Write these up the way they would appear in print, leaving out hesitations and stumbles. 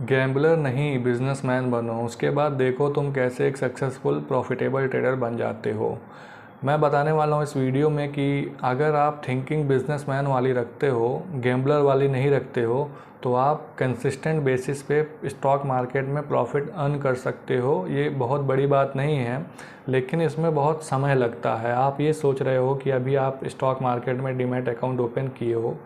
Gambler नहीं, businessman बनो। उसके बाद देखो तुम कैसे एक सक्सेसफुल प्रॉफिटेबल ट्रेडर बन जाते हो। मैं बताने वाला हूँ इस वीडियो में कि अगर आप थिंकिंग बिजनेसमैन वाली रखते हो, गैम्बलर वाली नहीं रखते हो, तो आप कंसिस्टेंट बेसिस पे स्टॉक मार्केट में प्रॉफिट अर्न कर सकते हो। ये बहुत बड़ी बात नहीं है, लेकिन इसमें बहुत समय लगता है। आप ये सोच रहे हो कि अभी आप स्टॉक मार्केट में डीमैट अकाउंट ओपन किए हो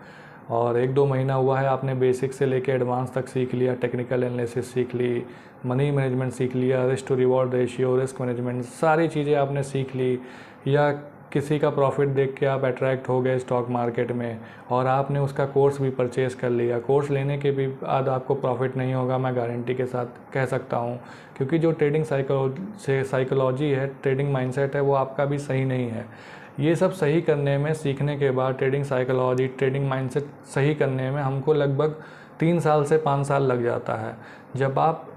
और 1-2 महीना हुआ है, आपने बेसिक से लेके एडवांस तक सीख लिया, टेक्निकल एनालिसिस सीख ली, मनी मैनेजमेंट सीख लिया, risk to reward ratio, risk management, सारी चीज़ें आपने सीख ली, या किसी का प्रॉफिट देख के आप अट्रैक्ट हो गए स्टॉक मार्केट में और आपने उसका कोर्स भी परचेज़ कर लिया। कोर्स लेने के भी बाद आपको प्रॉफिट नहीं होगा, मैं गारंटी के साथ कह सकता हूँ, क्योंकि जो ट्रेडिंग साइकोलॉजी है, ट्रेडिंग माइंडसेट है, वो आपका भी सही नहीं है। ये सब सही करने में, सीखने के बाद ट्रेडिंग साइकोलॉजी, ट्रेडिंग माइंडसेट सही करने में हमको लगभग 3 साल से 5 साल लग जाता है। जब आप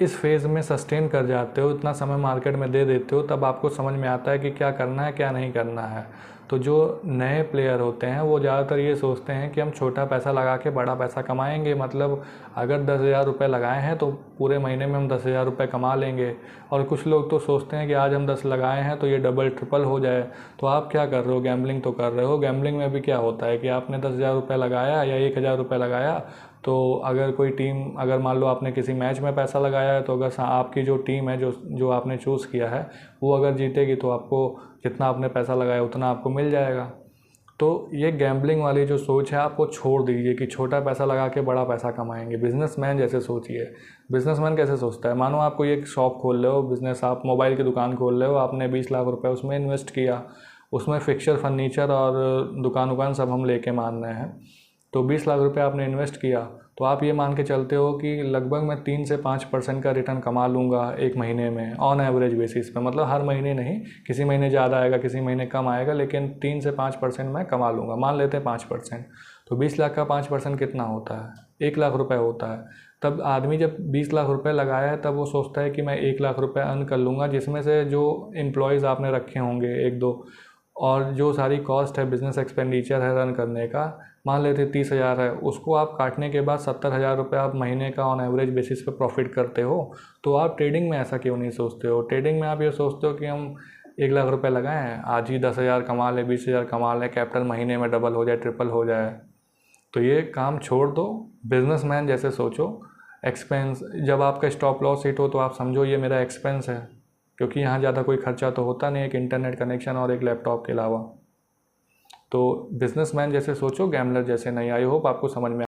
इस फेज़ में सस्टेन कर जाते हो, इतना समय मार्केट में दे देते हो, तब आपको समझ में आता है कि क्या करना है क्या नहीं करना है। तो जो नए प्लेयर होते हैं वो ज़्यादातर ये सोचते हैं कि हम छोटा पैसा लगा के बड़ा पैसा कमाएंगे, मतलब अगर 10,000 रुपये लगाए हैं तो पूरे महीने में हम 10,000 रुपये कमा लेंगे। और कुछ लोग तो सोचते हैं कि आज हम 10 लगाए हैं तो ये डबल ट्रिपल हो जाए। तो आप क्या कर रहे हो? गैम्बलिंग तो कर रहे हो। गैम्बलिंग में भी क्या होता है कि आपने 10,000 रुपये लगाया या 1,000 रुपये लगाया, तो अगर कोई टीम, अगर मान लो आपने किसी मैच में पैसा लगाया है, तो अगर आपकी जो टीम है, जो आपने चूज़ किया है, वो अगर जीतेगी तो आपको जितना आपने पैसा लगाया उतना आपको मिल जाएगा। तो ये गैम्बलिंग वाली जो सोच है, आपको छोड़ दीजिए कि छोटा पैसा लगा के बड़ा पैसा कमाएंगे। बिजनेसमैन जैसे सोचिए। बिजनेसमैन कैसे सोचता है? मानो आप कोई एक शॉप खोल रहे हो, बिजनेस, आप मोबाइल की दुकान खोल रहे हो, आपने 20 लाख रुपए उसमें इन्वेस्ट किया, उसमें फिक्सचर, फर्नीचर और दुकान सब हम लेके मान रहे हैं। तो 20 लाख रुपए आपने इन्वेस्ट किया, तो आप ये मान के चलते हो कि लगभग मैं 3 से 5% का रिटर्न कमा लूँगा एक महीने में, ऑन एवरेज बेसिस पे। मतलब हर महीने नहीं, किसी महीने ज़्यादा आएगा, किसी महीने कम आएगा, लेकिन 3 से 5% मैं कमा लूँगा। मान लेते हैं 5%, तो 20 लाख का 5% कितना होता है? 1 लाख रुपए होता है। तब आदमी जब 20 लाख रुपए लगाया है, तब वो सोचता है कि मैं 1 लाख रुपए अर्न कर लूँगा, जिसमें से जो एम्प्लॉयज़ आपने रखे होंगे 1-2, और जो सारी कॉस्ट है, बिज़नेस एक्सपेंडिचर है रन करने का, मान लेते 30,000 है, उसको आप काटने के बाद 70,000 रुपये आप महीने का ऑन एवरेज बेसिस पे प्रॉफिट करते हो। तो आप ट्रेडिंग में ऐसा क्यों नहीं सोचते हो? ट्रेडिंग में आप ये सोचते हो कि हम 1 लाख रुपये लगाए हैं, आज ही 10,000 कमा लें, 20,000 कमा लें, कैपिटल महीने में डबल हो जाए, ट्रिपल हो जाए। तो ये काम छोड़ दो, बिजनेसमैन जैसे सोचो। एक्सपेंस, जब आपका स्टॉप लॉस हिट हो तो आप समझो ये मेरा एक्सपेंस है, क्योंकि यहाँ ज़्यादा कोई खर्चा तो होता नहीं, एक इंटरनेट कनेक्शन और एक लैपटॉप के अलावा। तो बिजनेसमैन जैसे सोचो, गैम्बलर जैसे नहीं। आई होप आपको समझ में